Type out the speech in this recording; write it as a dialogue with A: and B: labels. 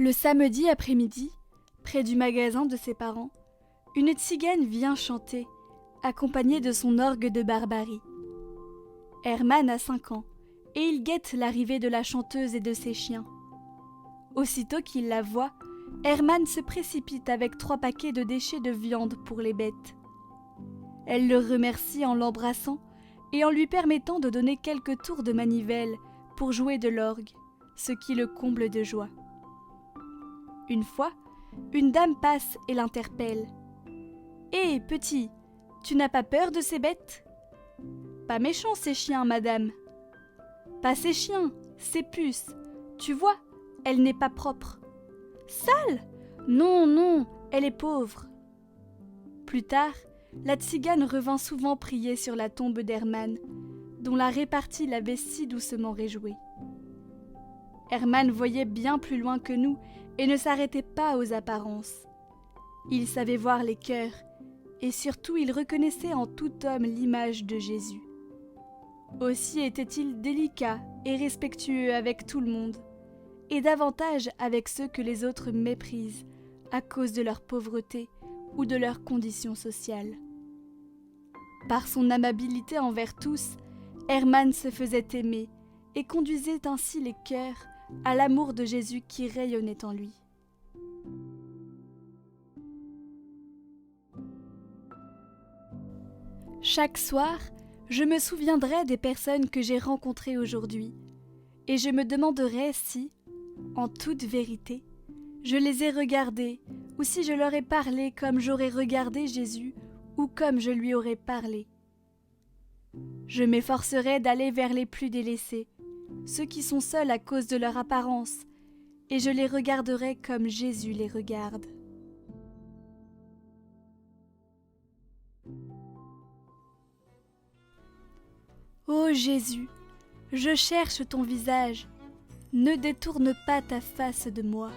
A: Le samedi après-midi, près du magasin de ses parents, une tzigane vient chanter, accompagnée de son orgue de barbarie. Herman a 5 ans, et il guette l'arrivée de la chanteuse et de ses chiens. Aussitôt qu'il la voit, Herman se précipite avec 3 paquets de déchets de viande pour les bêtes. Elle le remercie en l'embrassant et en lui permettant de donner quelques tours de manivelle pour jouer de l'orgue, ce qui le comble de joie. Une fois, une dame passe et l'interpelle. « Hé, petit, tu n'as pas peur de ces bêtes ?»« Pas méchants ces chiens, madame. »« Pas ces chiens, ces puces. Tu vois, elle n'est pas propre. »« Sale ? Non, non, elle est pauvre. » Plus tard, la tzigane revint souvent prier sur la tombe d'Herman, dont la répartie l'avait si doucement réjoui. Herman voyait bien plus loin que nous et ne s'arrêtait pas aux apparences. Il savait voir les cœurs, et surtout il reconnaissait en tout homme l'image de Jésus. Aussi était-il délicat et respectueux avec tout le monde, et davantage avec ceux que les autres méprisent à cause de leur pauvreté ou de leur condition sociale. Par son amabilité envers tous, Herman se faisait aimer et conduisait ainsi les cœurs à l'amour de Jésus qui rayonnait en lui. Chaque soir, je me souviendrai des personnes que j'ai rencontrées aujourd'hui, et je me demanderai si, en toute vérité, je les ai regardées, ou si je leur ai parlé comme j'aurais regardé Jésus, ou comme je lui aurais parlé. Je m'efforcerai d'aller vers les plus délaissés, ceux qui sont seuls à cause de leur apparence, et je les regarderai comme Jésus les regarde. Ô Jésus, je cherche ton visage, ne détourne pas ta face de moi.